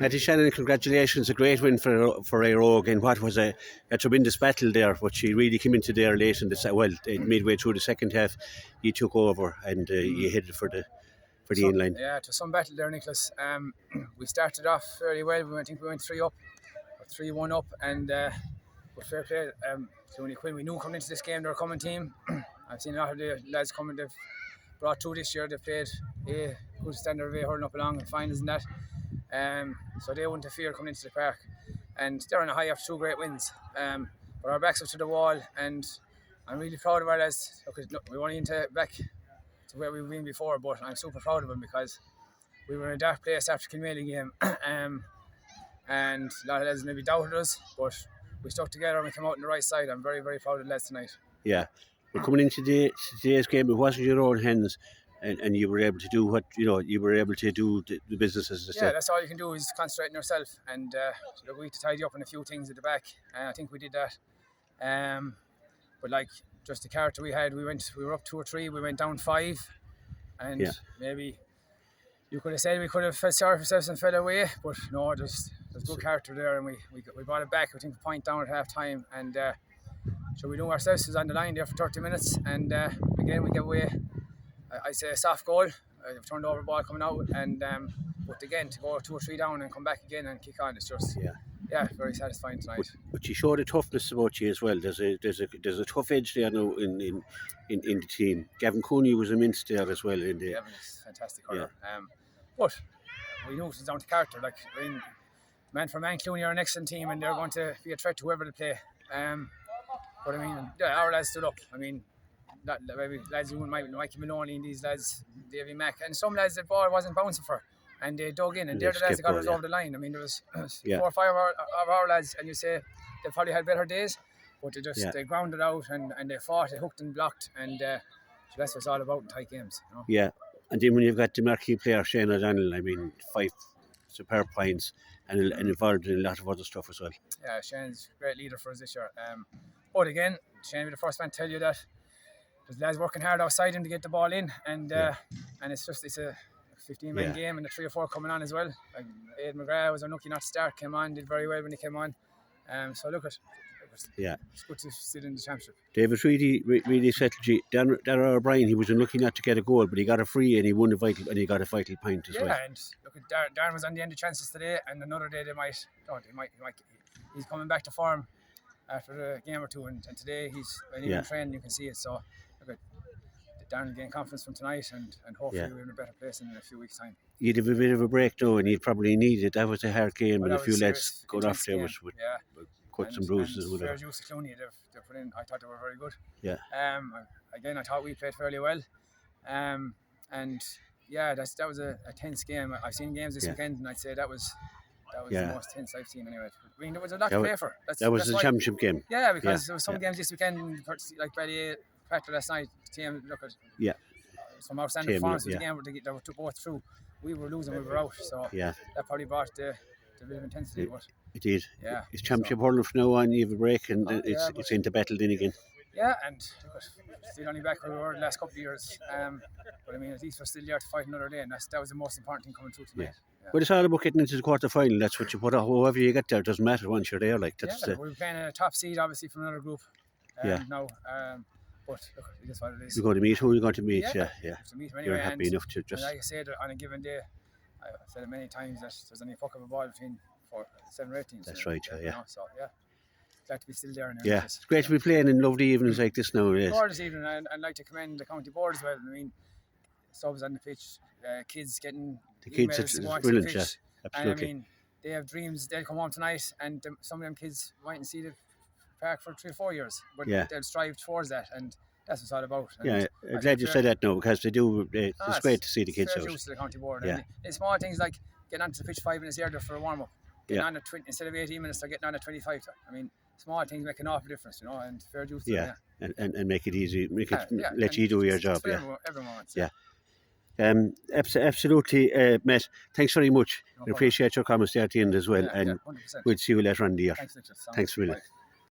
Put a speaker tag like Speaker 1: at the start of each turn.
Speaker 1: Matty Shannon, congratulations! A great win for Eire Og in what was a tremendous battle there. But she really came into there late in midway through the second half. You took over and you headed for the inline.
Speaker 2: Yeah, it was some battle there, Nicholas. We started off fairly well. I think we went 3-1 up, and but fair play. Clooney Quinn, we knew coming into this game they were a coming team. I've seen a lot of the lads coming. They've brought through this year. They played a good standard of hurling up along in finals and that. So they wouldn't have feared coming into the park, and they're on a high after 2 great wins. But our backs up to the wall, and I'm really proud of our lads. Look, we went into back to where we've been before, but I'm super proud of them because we were in a dark place after Kilmaley game, and a lot of lads maybe doubted us, but we stuck together and we came out on the right side. I'm very, very proud of the lads tonight.
Speaker 1: Yeah, we're coming into today's game. It wasn't your own hands. And you were able to do what you were able to do the business as I said.
Speaker 2: Yeah, that's all you can do is concentrate on yourself, and we had to tidy up on a few things at the back, and I think we did that. But like just the character we had, we were up 2 or 3, we went down 5, and maybe you could have said we could have felt sorry for ourselves and fell away, but no, there's good character there, and we brought it back. I think a point down at half time, and so we knew ourselves was on the line there for 30 minutes, and again we gave away. I say a soft goal. They've turned over ball coming out, and but again to go 2 or 3 down and come back again and kick on, it's just very satisfying tonight.
Speaker 1: But you showed a toughness about you as well. There's a tough edge there now in the team. Gavin Cooney was immense there as well.
Speaker 2: Gavin is fantastic hurler. But we knew it was down to character. Like man for man, Clooney are an excellent team, and they're going to be a threat to whoever they play. But I mean, our lads stood up. I mean. Maybe lads who Mikey Maloney and these lads, Davy Mack, and some lads the ball wasn't bouncing for, and they dug in, and they're the lads that got us over the line. I mean, there was 4 or 5 of our lads, and you say they probably had better days, but they grounded out and they fought, they hooked and blocked, and so that's what it's all about in tight games.
Speaker 1: Yeah, and then when you've got the marquee player Shannon O'Donnell, I mean, 5 superb points and involved in a lot of other stuff as well.
Speaker 2: Yeah, Shannon's a great leader for us this year. But again, Shannon will be the first man to tell you that. There's lads working hard outside him to get the ball in, and it's a 15-man game, and the 3 or 4 coming on as well. Like Aidan McGrath was unlucky not to start, came on, did very well when he came on. So look it's good to sit in the championship.
Speaker 1: David really settled you. Darragh O'Brien, he was unlucky not to get a goal, but he got a free and he won he got a vital point as well.
Speaker 2: Yeah, and look at Darren was on the end of chances today, and another day he's coming back to form after a game or 2, and today he's in training, you can see it. So Darren will gain confidence from tonight, and hopefully we're in a better place in a few weeks' time.
Speaker 1: You'd have a bit of a break though, and you'd probably need it. That was a hard game, and a few lads got off there with cuts and bruises and whatever.
Speaker 2: Fair use to Clooney, they've put in. I thought they were very good.
Speaker 1: Yeah.
Speaker 2: Again, I thought we played fairly well. And that was a tense game. I've seen games this weekend, and I'd say that was the most tense I've seen anyway. I mean, there was a lot to play for.
Speaker 1: That was the championship game.
Speaker 2: Yeah, because there was some games this weekend, like Ballyea practice last night. The team look at some outstanding performance of the game. They took both through. We were losing, we were out. So that probably brought the bit of intensity. But
Speaker 1: it did.
Speaker 2: Yeah.
Speaker 1: It's championship hurling from now on. You have a break, and it's into battle then again.
Speaker 2: Yeah, and still only back where we were the last couple of years. But I mean, at least we're still there to fight another day, and that was the most important thing coming through tonight.
Speaker 1: Yeah. But it's all about getting into the quarter final. That's what you put out. However you get there, it doesn't matter once you're there.
Speaker 2: We're playing a top seed, obviously, from another group. Now, but look, it is what it is.
Speaker 1: You're going to meet who you're going to meet. Yeah.
Speaker 2: To meet him anyway,
Speaker 1: you're happy enough to just.
Speaker 2: Like I said, on a given day, I've said it many times that there's only a puck of a ball between 7 or 8 teams.
Speaker 1: That's right.
Speaker 2: So glad to be still there.
Speaker 1: Yeah, it's great to be playing in lovely evenings like this now.
Speaker 2: Gorgeous evening, and I'd like to commend the county board as well. I mean, subs on the pitch, kids getting
Speaker 1: the kids. It's brilliant. Absolutely.
Speaker 2: And I mean, they have dreams. They'll come home tonight, and some of them kids mightn't see the park for 3 or 4 years, but they'll strive towards that, and that's what it's all about. And
Speaker 1: I'm glad you said that now, because they do. It's great to see the kids out.
Speaker 2: It's to the county board. And small things like getting onto the pitch 5 minutes earlier for a warm up, getting on at instead of 18 minutes, they're getting on at 25. I mean, small things make an awful difference, and fair use to them.
Speaker 1: And make it easy, let you do your job. Absolutely, Matt. Thanks very much. We appreciate your comments there at the end as well, and
Speaker 2: 100%.
Speaker 1: we'll see you later on in the year.
Speaker 2: Thanks,
Speaker 1: Thanks, really.